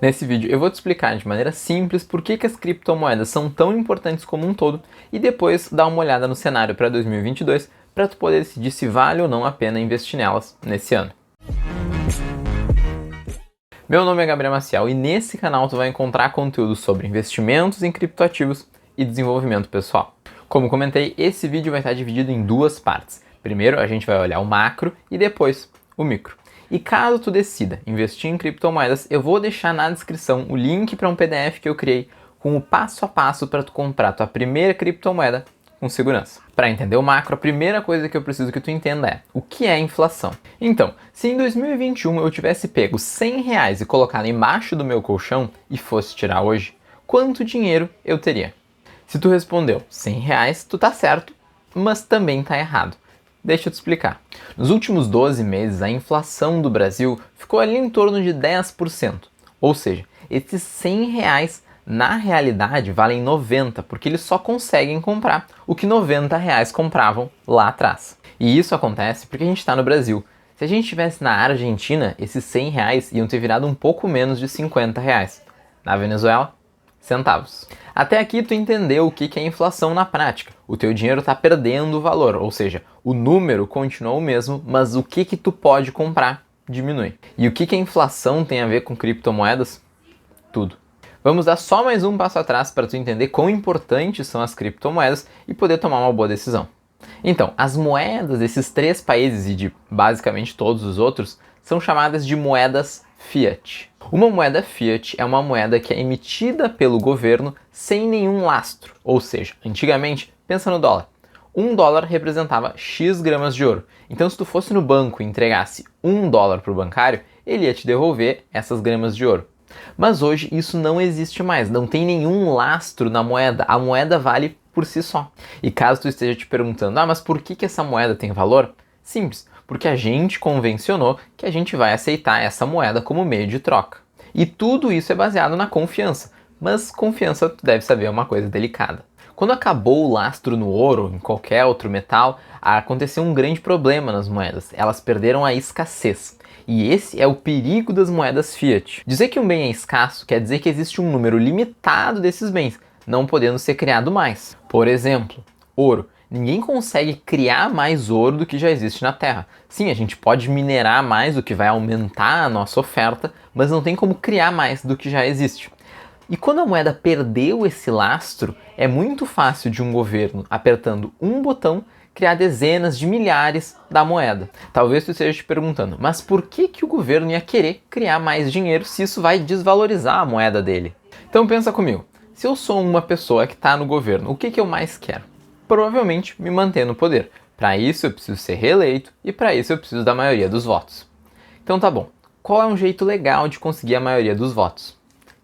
Nesse vídeo eu vou te explicar de maneira simples por que as criptomoedas são tão importantes como um todo e depois dar uma olhada no cenário para 2022 para tu poder decidir se vale ou não a pena investir nelas nesse ano. Meu nome é Gabriel Maciel e nesse canal tu vai encontrar conteúdo sobre investimentos em criptoativos e desenvolvimento pessoal. Como comentei, esse vídeo vai estar dividido em duas partes. Primeiro a gente vai olhar o macro e depois o micro. E caso tu decida investir em criptomoedas, eu vou deixar na descrição o link para um PDF que eu criei com o passo a passo para tu comprar tua primeira criptomoeda com segurança. Para entender o macro, a primeira coisa que eu preciso que tu entenda é o que é inflação. Então, se em 2021 eu tivesse pego R$100 e colocado embaixo do meu colchão e fosse tirar hoje, quanto dinheiro eu teria? Se tu respondeu R$100, tu tá certo, mas também tá errado. Deixa eu te explicar. Nos últimos 12 meses, a inflação do Brasil ficou ali em torno de 10%. Ou seja, esses R$100 na realidade valem 90, porque eles só conseguem comprar o que R$90 compravam lá atrás. E isso acontece porque a gente está no Brasil. Se a gente estivesse na Argentina, esses R$100 iam ter virado um pouco menos de R$50. Na Venezuela, centavos. Até aqui tu entendeu o que é inflação na prática. O teu dinheiro está perdendo valor, ou seja, o número continua o mesmo, mas o que tu pode comprar diminui. E o que a inflação tem a ver com criptomoedas? Tudo. Vamos dar só mais um passo atrás para tu entender quão importantes são as criptomoedas e poder tomar uma boa decisão. Então, as moedas desses três países e de basicamente todos os outros são chamadas de moedas fiat. Uma moeda fiat é uma moeda que é emitida pelo governo sem nenhum lastro, ou seja, antigamente, pensa no dólar. $1 representava X gramas de ouro. Então, se tu fosse no banco e entregasse $1 para o bancário, ele ia te devolver essas gramas de ouro. Mas hoje isso não existe mais, não tem nenhum lastro na moeda, a moeda vale por si só. E caso tu esteja te perguntando, mas por que essa moeda tem valor? Simples, porque a gente convencionou que a gente vai aceitar essa moeda como meio de troca. E tudo isso é baseado na confiança, mas confiança, tu deve saber, é uma coisa delicada. Quando acabou o lastro no ouro, em qualquer outro metal, aconteceu um grande problema nas moedas, elas perderam a escassez. E esse é o perigo das moedas fiat. Dizer que um bem é escasso quer dizer que existe um número limitado desses bens, não podendo ser criado mais. Por exemplo, ouro. Ninguém consegue criar mais ouro do que já existe na Terra. Sim, a gente pode minerar mais, o que vai aumentar a nossa oferta, mas não tem como criar mais do que já existe. E quando a moeda perdeu esse lastro, é muito fácil de um governo, apertando um botão, criar dezenas de milhares da moeda. Talvez tu esteja te perguntando, mas por que o governo ia querer criar mais dinheiro se isso vai desvalorizar a moeda dele? Então pensa comigo, se eu sou uma pessoa que está no governo, o que eu mais quero? Provavelmente me manter no poder. Para isso eu preciso ser reeleito e para isso eu preciso da maioria dos votos. Então tá bom, qual é um jeito legal de conseguir a maioria dos votos?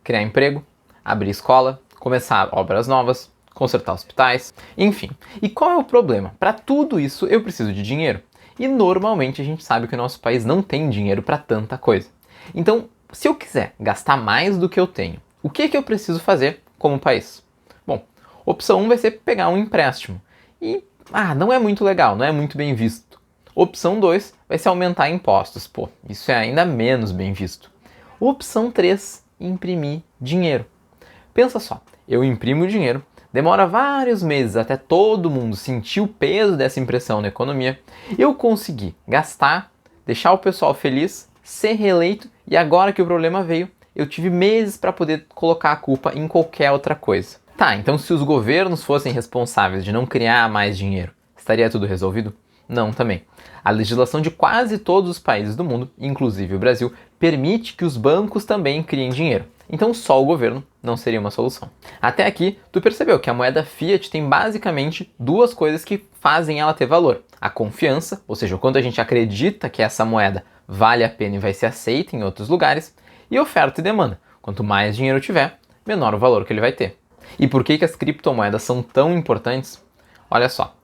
Criar emprego, abrir escola, começar obras novas, consertar hospitais, enfim. E qual é o problema? Para tudo isso eu preciso de dinheiro. E normalmente a gente sabe que o nosso país não tem dinheiro para tanta coisa. Então, se eu quiser gastar mais do que eu tenho, o que eu preciso fazer como país? Bom, opção 1 vai ser pegar um empréstimo. E, não é muito legal, não é muito bem visto. Opção 2 vai ser aumentar impostos. Pô, isso é ainda menos bem visto. Opção 3, imprimir dinheiro. Pensa só, eu imprimo dinheiro, demora vários meses até todo mundo sentir o peso dessa impressão na economia, eu consegui gastar, deixar o pessoal feliz, ser reeleito e agora que o problema veio, eu tive meses para poder colocar a culpa em qualquer outra coisa. Tá, então se os governos fossem responsáveis de não criar mais dinheiro, estaria tudo resolvido? Não, também. A legislação de quase todos os países do mundo, inclusive o Brasil, permite que os bancos também criem dinheiro. Então só o governo não seria uma solução. Até aqui, tu percebeu que a moeda fiat tem basicamente duas coisas que fazem ela ter valor. A confiança, ou seja, o quanto a gente acredita que essa moeda vale a pena e vai ser aceita em outros lugares, e oferta e demanda. Quanto mais dinheiro tiver, menor o valor que ele vai ter. E por que as criptomoedas são tão importantes? Olha só,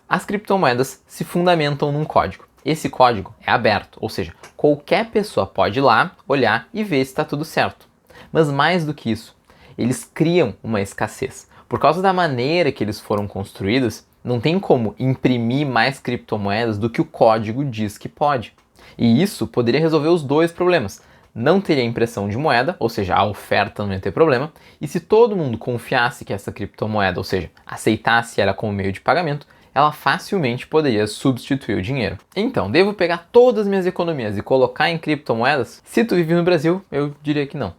as criptomoedas se fundamentam num código. Esse código é aberto, ou seja, qualquer pessoa pode ir lá, olhar e ver se está tudo certo. Mas mais do que isso, eles criam uma escassez. Por causa da maneira que eles foram construídos, não tem como imprimir mais criptomoedas do que o código diz que pode. E isso poderia resolver os dois problemas. não teria impressão de moeda, ou seja, a oferta não ia ter problema, e se todo mundo confiasse que essa criptomoeda, ou seja, aceitasse ela como meio de pagamento, ela facilmente poderia substituir o dinheiro. Então, devo pegar todas as minhas economias e colocar em criptomoedas? Se tu vive no Brasil, eu diria que não.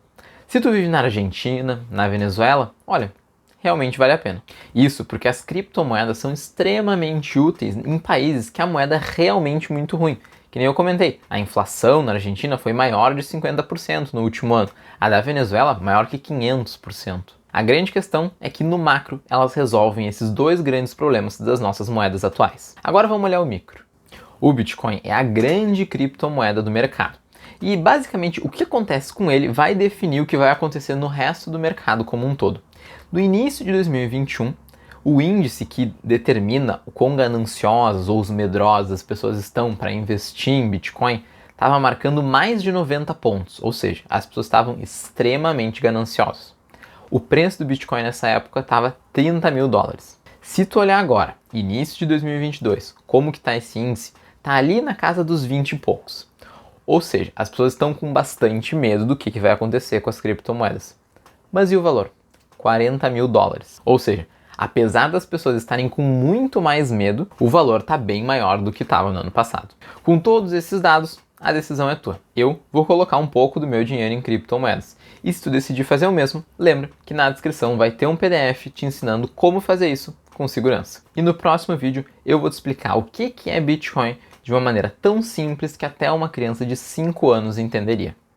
Se tu vive na Argentina, na Venezuela, olha, realmente vale a pena. Isso porque as criptomoedas são extremamente úteis em países que a moeda é realmente muito ruim. Que nem eu comentei, a inflação na Argentina foi maior de 50% no último ano, a da Venezuela maior que 500%. A grande questão é que no macro elas resolvem esses dois grandes problemas das nossas moedas atuais. Agora vamos olhar o micro. O Bitcoin é a grande criptomoeda do mercado. E basicamente o que acontece com ele vai definir o que vai acontecer no resto do mercado como um todo. No início de 2021, o índice que determina o quão gananciosas ou medrosas as pessoas estão para investir em Bitcoin estava marcando mais de 90 pontos, ou seja, as pessoas estavam extremamente gananciosas. O preço do Bitcoin nessa época estava 30 mil dólares. Se tu olhar agora, início de 2022, como que está esse índice, está ali na casa dos 20 e poucos. Ou seja, as pessoas estão com bastante medo do que vai acontecer com as criptomoedas. Mas e o valor? 40 mil dólares. Ou seja, apesar das pessoas estarem com muito mais medo, o valor está bem maior do que estava no ano passado. Com todos esses dados, a decisão é tua. Eu vou colocar um pouco do meu dinheiro em criptomoedas. E se tu decidir fazer o mesmo, lembra que na descrição vai ter um PDF te ensinando como fazer isso com segurança. E no próximo vídeo eu vou te explicar o que é Bitcoin de uma maneira tão simples que até uma criança de 5 anos entenderia.